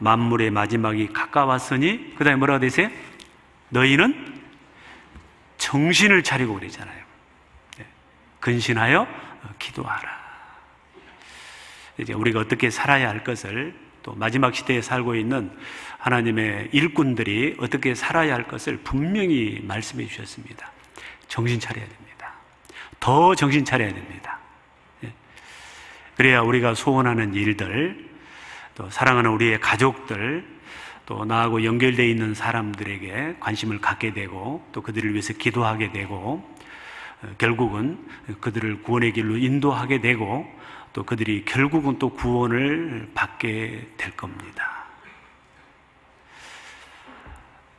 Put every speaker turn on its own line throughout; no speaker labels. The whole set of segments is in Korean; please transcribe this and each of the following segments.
만물의 마지막이 가까웠으니, 그 다음에 뭐라고 되어 있어요? 너희는 정신을 차리고 그러잖아요. 근신하여 기도하라. 이제 우리가 어떻게 살아야 할 것을, 또 마지막 시대에 살고 있는 하나님의 일꾼들이 어떻게 살아야 할 것을 분명히 말씀해 주셨습니다. 정신 차려야 됩니다. 더 정신 차려야 됩니다. 그래야 우리가 소원하는 일들, 또 사랑하는 우리의 가족들, 또 나하고 연결되어 있는 사람들에게 관심을 갖게 되고, 또 그들을 위해서 기도하게 되고, 결국은 그들을 구원의 길로 인도하게 되고, 또 그들이 결국은 또 구원을 받게 될 겁니다.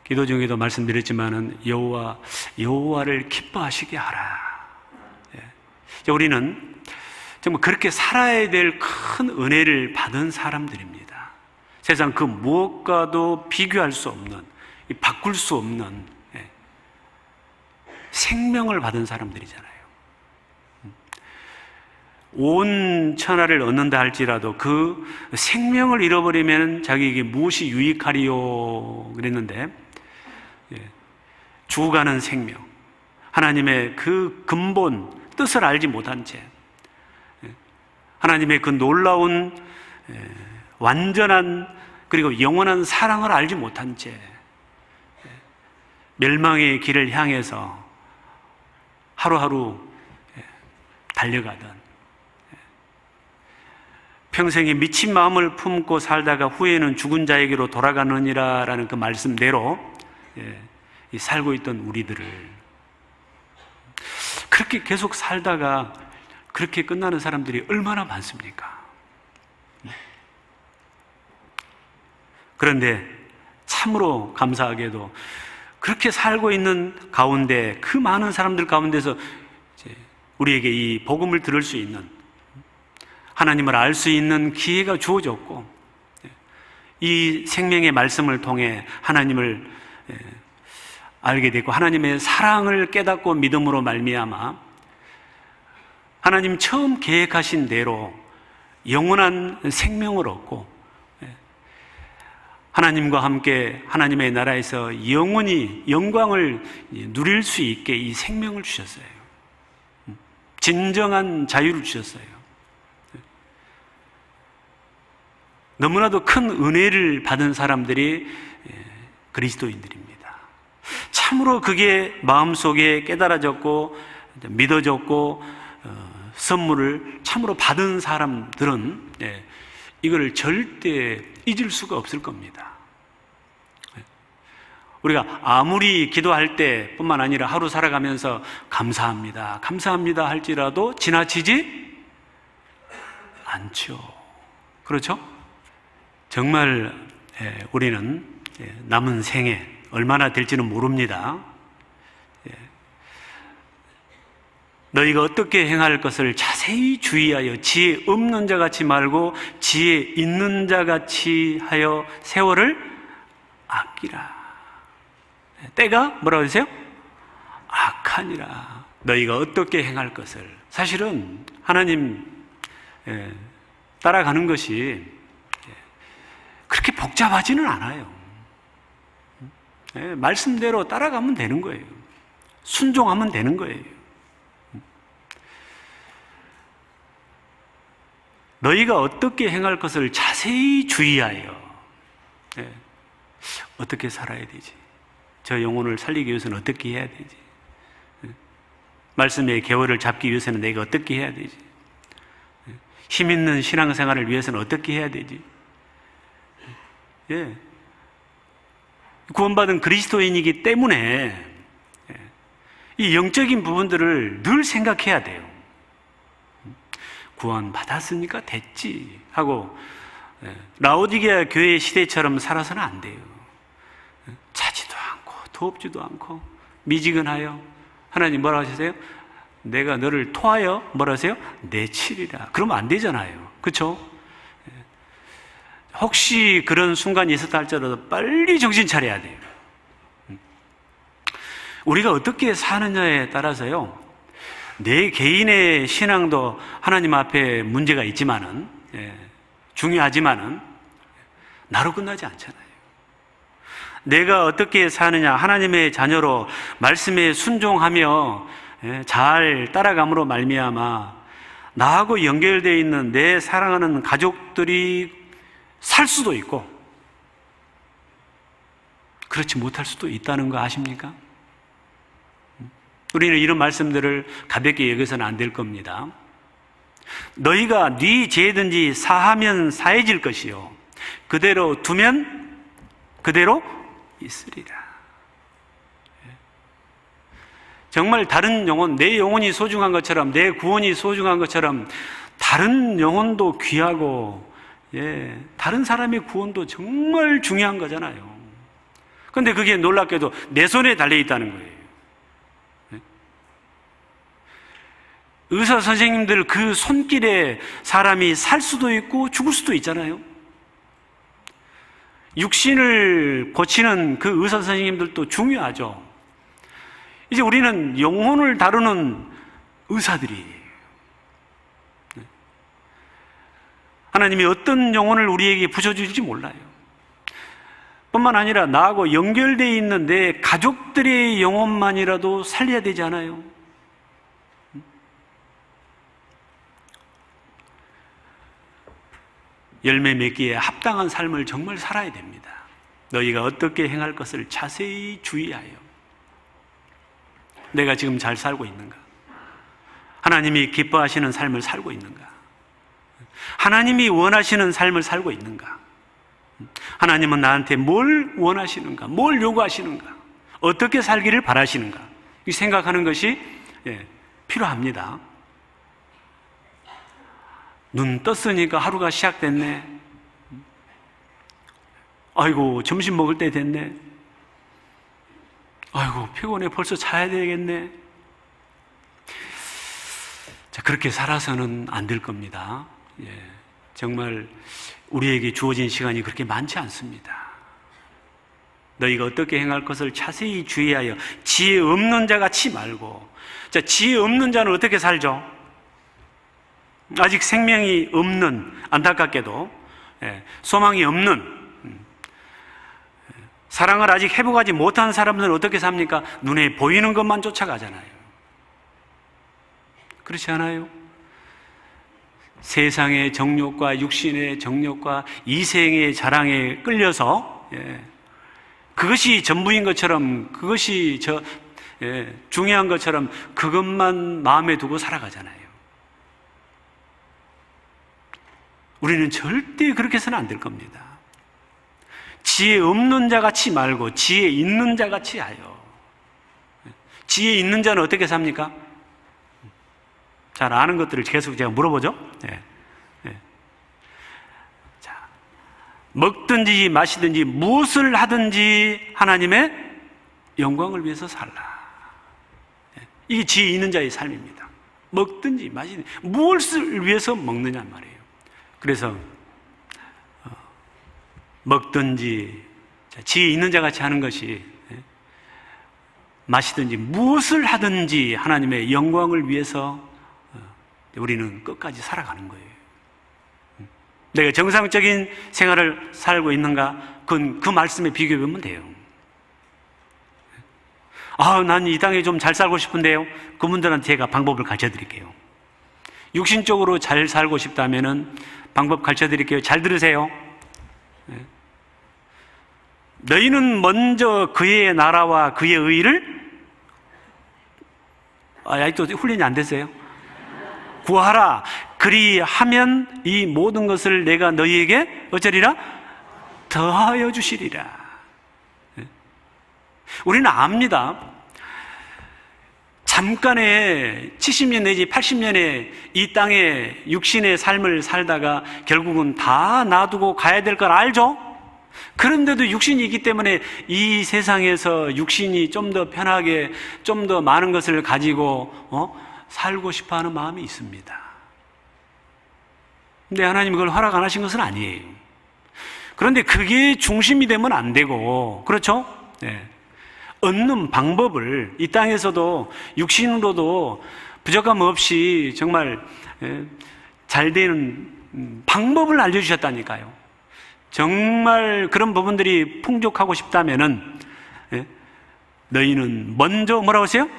기도 중에도 말씀드렸지만은 여호와를 기뻐하시게 하라. 우리는 정말 그렇게 살아야 될 큰 은혜를 받은 사람들입니다. 세상 그 무엇과도 비교할 수 없는, 바꿀 수 없는 생명을 받은 사람들이잖아요. 온 천하를 얻는다 할지라도 그 생명을 잃어버리면 자기에게 무엇이 유익하리요 그랬는데, 죽어가는 생명, 하나님의 그 근본 뜻을 알지 못한 채, 하나님의 그 놀라운 완전한 그리고 영원한 사랑을 알지 못한 채 멸망의 길을 향해서 하루하루 달려가던, 평생에 미친 마음을 품고 살다가 후에는 죽은 자에게로 돌아가느니라 라는 그 말씀대로 살고 있던 우리들을, 그렇게 계속 살다가 그렇게 끝나는 사람들이 얼마나 많습니까? 그런데 참으로 감사하게도 그렇게 살고 있는 가운데, 그 많은 사람들 가운데서 우리에게 이 복음을 들을 수 있는, 하나님을 알 수 있는 기회가 주어졌고, 이 생명의 말씀을 통해 하나님을 알게 됐고, 하나님의 사랑을 깨닫고 믿음으로 말미암아 하나님 처음 계획하신 대로 영원한 생명을 얻고, 하나님과 함께 하나님의 나라에서 영원히 영광을 누릴 수 있게 이 생명을 주셨어요. 진정한 자유를 주셨어요. 너무나도 큰 은혜를 받은 사람들이 그리스도인들입니다. 참으로 그게 마음속에 깨달아졌고 믿어졌고 선물을 참으로 받은 사람들은 이걸 절대 잊을 수가 없을 겁니다. 우리가 아무리 기도할 때뿐만 아니라 하루 살아가면서 감사합니다, 감사합니다 할지라도 지나치지 않죠. 그렇죠? 정말 우리는 남은 생에 얼마나 될지는 모릅니다. 너희가 어떻게 행할 것을 자세히 주의하여 지혜 없는 자 같이 말고 지혜 있는 자 같이 하여 세월을 아끼라. 때가 뭐라고 하세요? 악하니라. 너희가 어떻게 행할 것을, 사실은 하나님 따라가는 것이 그렇게 복잡하지는 않아요. 말씀대로 따라가면 되는 거예요. 순종하면 되는 거예요. 너희가 어떻게 행할 것을 자세히 주의하여, 어떻게 살아야 되지? 저 영혼을 살리기 위해서는 어떻게 해야 되지? 말씀의 계율을 잡기 위해서는 내가 어떻게 해야 되지? 힘 있는 신앙생활을 위해서는 어떻게 해야 되지? 구원받은 그리스도인이기 때문에 이 영적인 부분들을 늘 생각해야 돼요. 구원 받았으니까 됐지 하고 라오디게아 교회 시대처럼 살아서는 안 돼요. 차지도 않고 더웁지도 않고 미지근하여, 하나님 뭐라 하셨어요? 내가 너를 토하여 뭐라 하세요? 내치리라. 그러면 안 되잖아요. 그렇죠? 혹시 그런 순간이 있었다 할지라도 빨리 정신 차려야 돼요. 우리가 어떻게 사느냐에 따라서요, 내 개인의 신앙도 하나님 앞에 문제가 있지만은, 중요하지만은, 나로 끝나지 않잖아요. 내가 어떻게 사느냐, 하나님의 자녀로 말씀에 순종하며 잘 따라감으로 말미암아 나하고 연결되어 있는 내 사랑하는 가족들이 살 수도 있고 그렇지 못할 수도 있다는 거 아십니까? 우리는 이런 말씀들을 가볍게 여겨서는 안 될 겁니다. 너희가 네 죄든지 사하면 사해질 것이요 그대로 두면 그대로 있으리라. 정말 다른 영혼, 내 영혼이 소중한 것처럼, 내 구원이 소중한 것처럼 다른 영혼도 귀하고 다른 사람의 구원도 정말 중요한 거잖아요. 그런데 그게 놀랍게도 내 손에 달려있다는 거예요. 의사 선생님들 그 손길에 사람이 살 수도 있고 죽을 수도 있잖아요. 육신을 고치는 그 의사 선생님들도 중요하죠. 이제 우리는 영혼을 다루는 의사들이 하나님이 어떤 영혼을 우리에게 부여주실지 몰라요. 뿐만 아니라 나하고 연결되어 있는 내 가족들의 영혼만이라도 살려야 되지 않아요? 열매 맺기에 합당한 삶을 정말 살아야 됩니다. 너희가 어떻게 행할 것을 자세히 주의하여 내가 지금 잘 살고 있는가? 하나님이 기뻐하시는 삶을 살고 있는가? 하나님이 원하시는 삶을 살고 있는가? 하나님은 나한테 뭘 원하시는가? 뭘 요구하시는가? 어떻게 살기를 바라시는가? 이 생각하는 것이 필요합니다. 눈 떴으니까 하루가 시작됐네. 아이고 점심 먹을 때 됐네. 아이고 피곤해 벌써 자야 되겠네. 자, 그렇게 살아서는 안 될 겁니다. 정말 우리에게 주어진 시간이 그렇게 많지 않습니다. 너희가 어떻게 행할 것을 자세히 주의하여 지혜 없는 자 같이 말고. 자, 지혜 없는 자는 어떻게 살죠? 아직 생명이 없는, 안타깝게도 소망이 없는, 사랑을 아직 회복하지 못한 사람들은 어떻게 삽니까? 눈에 보이는 것만 쫓아가잖아요. 그렇지 않아요? 세상의 정욕과 육신의 정욕과 이생의 자랑에 끌려서 그것이 전부인 것처럼, 그것이 중요한 것처럼 그것만 마음에 두고 살아가잖아요. 우리는 절대 그렇게 해서는 안 될 겁니다. 지혜 없는 자 같이 말고 지혜 있는 자 같이 하여. 지혜 있는 자는 어떻게 삽니까? 잘 아는 것들을 계속 제가 물어보죠. 자, 먹든지 마시든지 무엇을 하든지 하나님의 영광을 위해서 살라. 이게 지혜 있는 자의 삶입니다. 먹든지 마시든지 무엇을 위해서 먹느냐 말이에요. 그래서 먹든지 지혜 있는 자 같이 하는 것이 마시든지 무엇을 하든지 하나님의 영광을 위해서 우리는 끝까지 살아가는 거예요. 내가 정상적인 생활을 살고 있는가? 그건 그 말씀에 비교해보면 돼요. 난 이 땅에 좀 잘 살고 싶은데요. 그분들한테 제가 방법을 가르쳐 드릴게요. 육신적으로 잘 살고 싶다면은 방법 가르쳐 드릴게요. 잘 들으세요. 너희는 먼저 그의 나라와 그의 의를 아직도 훈련이 안 됐어요. 구하라. 그리하면 이 모든 것을 내가 너희에게 어쩌리라? 더하여 주시리라. 우리는 압니다. 잠깐의 70년 내지 80년의 이 땅에 육신의 삶을 살다가 결국은 다 놔두고 가야 될 걸 알죠? 그런데도 육신이 있기 때문에 이 세상에서 육신이 좀 더 편하게 좀 더 많은 것을 가지고 살고 싶어 하는 마음이 있습니다. 근데 하나님이 그걸 허락 안 하신 것은 아니에요. 그런데 그게 중심이 되면 안 되고, 그렇죠? 얻는 방법을 이 땅에서도 육신으로도 부족함 없이 정말 잘 되는 방법을 알려주셨다니까요. 정말 그런 부분들이 풍족하고 싶다면은, 예? 너희는 먼저 뭐라고 하세요?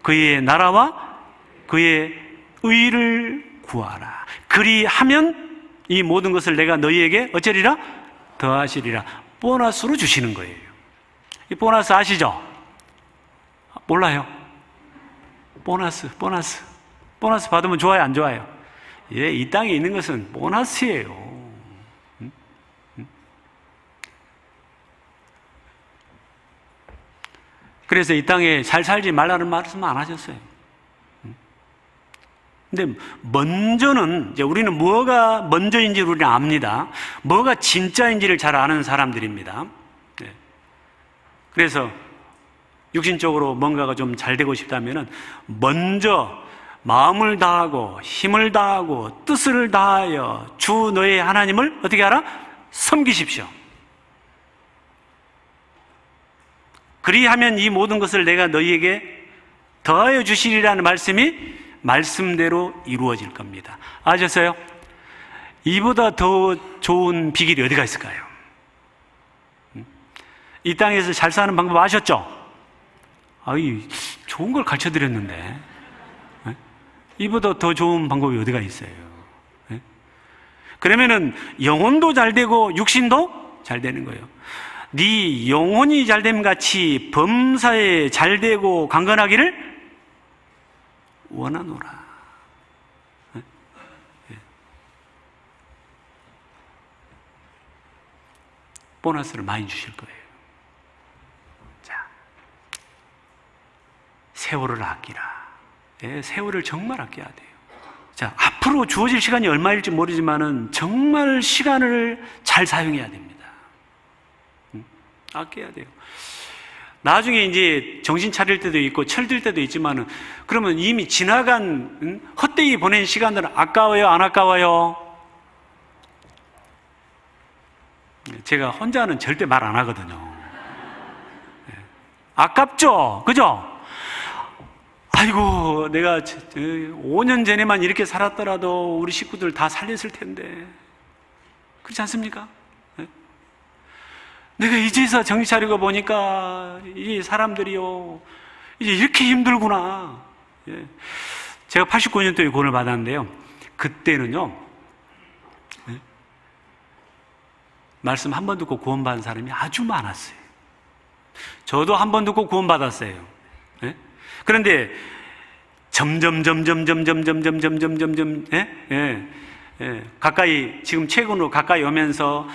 그의 나라와 그의 의를 구하라. 그리하면 이 모든 것을 내가 너희에게 어쩌리라? 더하시리라. 보너스로 주시는 거예요. 이 보너스 아시죠? 몰라요? 보너스 받으면 좋아요, 안 좋아요? 예, 이 땅에 있는 것은 보너스예요. 그래서 이 땅에 잘 살지 말라는 말씀 안 하셨어요. 근데 먼저는, 이제 우리는 뭐가 먼저인지 우리는 압니다. 뭐가 진짜인지를 잘 아는 사람들입니다. 네. 그래서 육신적으로 뭔가가 좀 잘 되고 싶다면은 먼저 마음을 다하고 힘을 다하고 뜻을 다하여 주 너의 하나님을 어떻게 하라? 섬기십시오. 그리하면 이 모든 것을 내가 너희에게 더하여 주시리라는 말씀이 말씀대로 이루어질 겁니다. 아셨어요? 이보다 더 좋은 비결이 어디가 있을까요? 이 땅에서 잘 사는 방법 아셨죠? 아이, 좋은 걸 가르쳐 드렸는데 이보다 더 좋은 방법이 어디가 있어요? 그러면은 영혼도 잘 되고 육신도 잘 되는 거예요. 네 영혼이 잘됨 같이 범사에 잘 되고 강건하기를 원하노라. 보너스를 많이 주실 거예요. 자, 세월을 아끼라. 예, 세월을 정말 아껴야 돼요. 자, 앞으로 주어질 시간이 얼마일지 모르지만은 정말 시간을 잘 사용해야 됩니다. 아껴야 돼요. 나중에 이제 정신 차릴 때도 있고 철들 때도 있지만은 그러면 이미 지나간 헛되이 보낸 시간들은 아까워요, 안 아까워요? 제가 혼자는 절대 말 안 하거든요. 아깝죠? 그죠? 아이고, 내가 5년 전에만 이렇게 살았더라도 우리 식구들 다 살렸을 텐데. 그렇지 않습니까? 내가 이제서 정신 차리고 보니까 이 사람들이요, 이제 이렇게 힘들구나. 예. 제가 89년도에 구원을 받았는데요. 그때는요, 예. 말씀 한 번 듣고 구원받은 사람이 아주 많았어요. 저도 한 번 듣고 구원받았어요. 예. 그런데 점점, 가까이, 지금 최근으로 가까이 오면서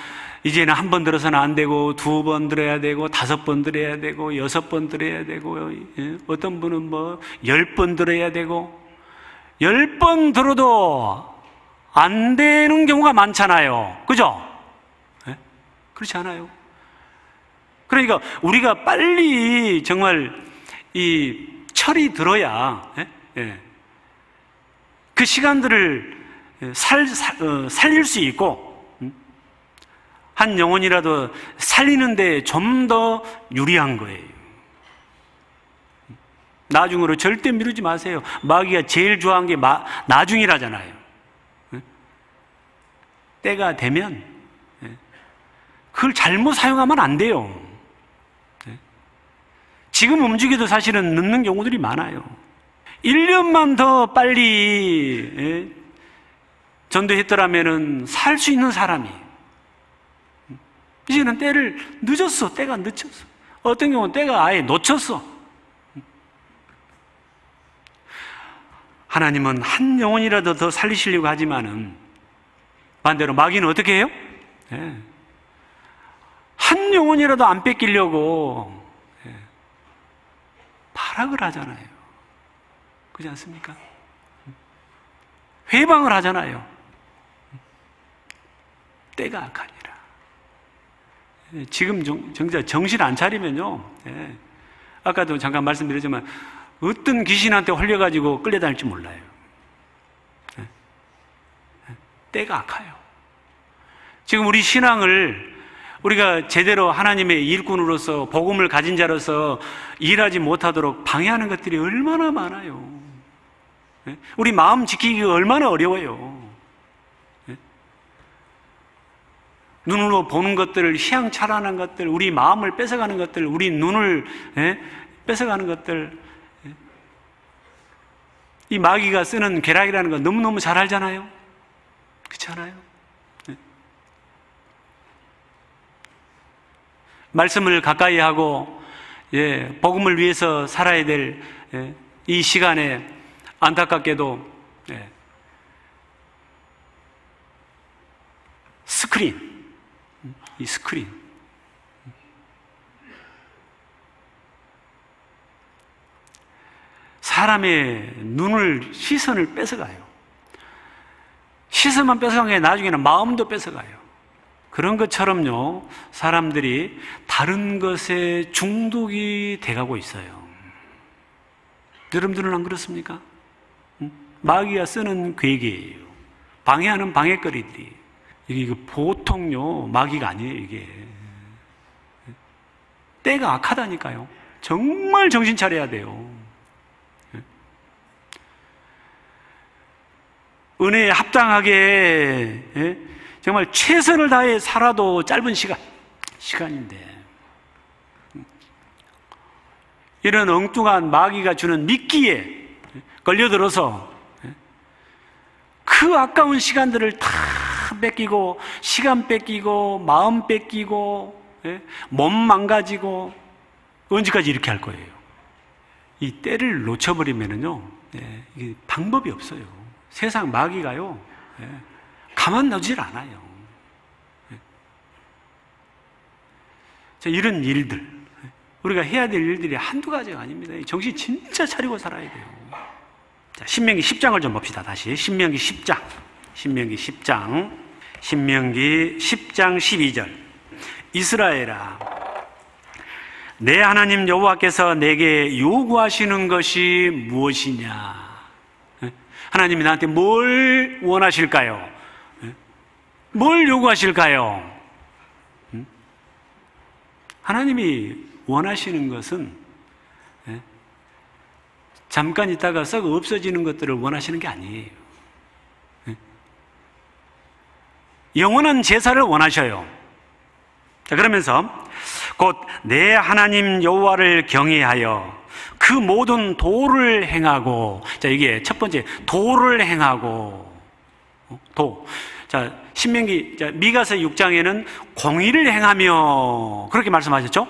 이제는 한 번 들어서는 안 되고 2번 들어야 되고 5번 들어야 되고 6번 들어야 되고, 예? 어떤 분은 뭐 10번 들어야 되고 10번 들어도 안 되는 경우가 많잖아요. 그죠? 예? 그렇지 않아요? 그러니까 우리가 빨리 정말 이 철이 들어야, 예? 예. 그 시간들을 살릴 수 있고 한 영혼이라도 살리는데 좀 더 유리한 거예요. 나중으로 절대 미루지 마세요. 마귀가 제일 좋아하는 게 나중이라잖아요. 때가 되면 그걸 잘못 사용하면 안 돼요. 지금 움직여도 사실은 늦는 경우들이 많아요. 1년만 더 빨리 전도했더라면 살 수 있는 사람이, 이제는 때를 늦었어. 때가 늦췄어. 어떤 경우는 때가 아예 놓쳤어. 하나님은 한 영혼이라도 더 살리시려고 하지만은 반대로 마귀는 어떻게 해요? 네. 한 영혼이라도 안 뺏기려고 발악을 하잖아요. 그렇지 않습니까? 회방을 하잖아요. 때가 악하니라. 지금 정작 정신 안 차리면요, 예. 아까도 잠깐 말씀드렸지만 어떤 귀신한테 홀려가지고 끌려다닐지 몰라요. 예. 때가 악해요. 지금 우리 신앙을 우리가 제대로 하나님의 일꾼으로서 복음을 가진 자로서 일하지 못하도록 방해하는 것들이 얼마나 많아요. 예? 우리 마음 지키기가 얼마나 어려워요. 예? 눈으로 보는 것들, 희양찬란한 것들, 우리 마음을 뺏어가는 것들, 우리 눈을 뺏어가는 것들, 이 마귀가 쓰는 계략이라는 거 너무너무 잘 알잖아요. 그렇지 않아요? 말씀을 가까이 하고 복음을 위해서 살아야 될 이 시간에 안타깝게도 이 스크린 사람의 시선을 뺏어가요. 시선만 뺏어간 게 나중에는 마음도 뺏어가요. 그런 것처럼요, 사람들이 다른 것에 중독이 돼가고 있어요. 여러분들은 안 그렇습니까? 마귀가 쓰는 괴계예요. 방해하는 방해거리들이. 이게 보통요, 마귀가 아니에요, 이게. 때가 악하다니까요. 정말 정신 차려야 돼요. 은혜에 합당하게 정말 최선을 다해 살아도 짧은 시간인데 이런 엉뚱한 마귀가 주는 미끼에 걸려들어서 그 아까운 시간들을 다 뺏기고 시간 뺏기고 마음 뺏기고 몸 망가지고 언제까지 이렇게 할 거예요? 이 때를 놓쳐버리면은요, 이게 방법이 없어요. 세상 마귀가요, 가만 놔두질 않아요. 이런 일들, 우리가 해야 될 일들이 한두 가지가 아닙니다. 정신 진짜 차리고 살아야 돼요. 자, 신명기 10장을 좀 봅시다. 다시 신명기 10장 12절. 이스라엘아, 내 하나님 여호와께서 내게 요구하시는 것이 무엇이냐? 하나님이 나한테 뭘 원하실까요? 뭘 요구하실까요? 하나님이 원하시는 것은 잠깐 있다가 썩 없어지는 것들을 원하시는 게 아니에요. 영원한 제사를 원하셔요. 자, 그러면서 곧 내 하나님 여호와를 경외하여 그 모든 도를 행하고, 자, 이게 첫 번째, 도를 행하고, 자, 미가서 6장에는 공의를 행하며, 그렇게 말씀하셨죠?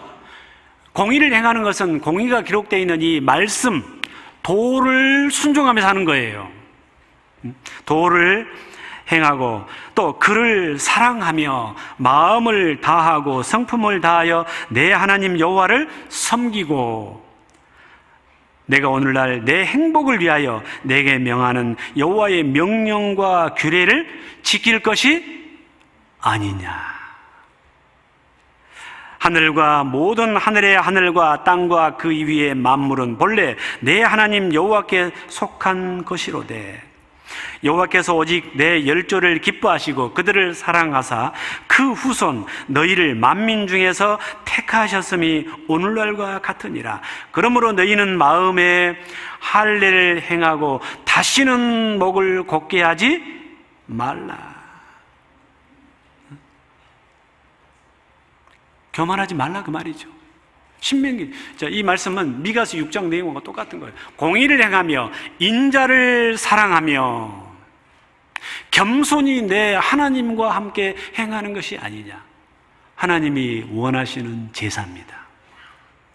공의를 행하는 것은 공의가 기록되어 있는 이 말씀, 도를 순종하면서 하는 거예요. 도를 행하고, 또 그를 사랑하며 마음을 다하고 성품을 다하여 내 하나님 여호와를 섬기고, 내가 오늘날 내 행복을 위하여 내게 명하는 여호와의 명령과 규례를 지킬 것이 아니냐. 하늘과 모든 하늘의 하늘과 땅과 그 위의 만물은 본래 내 하나님 여호와께 속한 것이로되 여호와께서 오직 내 열조를 기뻐하시고 그들을 사랑하사 그 후손 너희를 만민 중에서 택하셨음이 오늘날과 같으니라. 그러므로 너희는 마음에 할례를 행하고 다시는 목을 곧게 하지 말라. 교만하지 말라 그 말이죠. 신명기, 자, 이 말씀은 미가서 6장 내용과 똑같은 거예요. 공의를 행하며 인자를 사랑하며 겸손히 내 하나님과 함께 행하는 것이 아니냐. 하나님이 원하시는 제사입니다.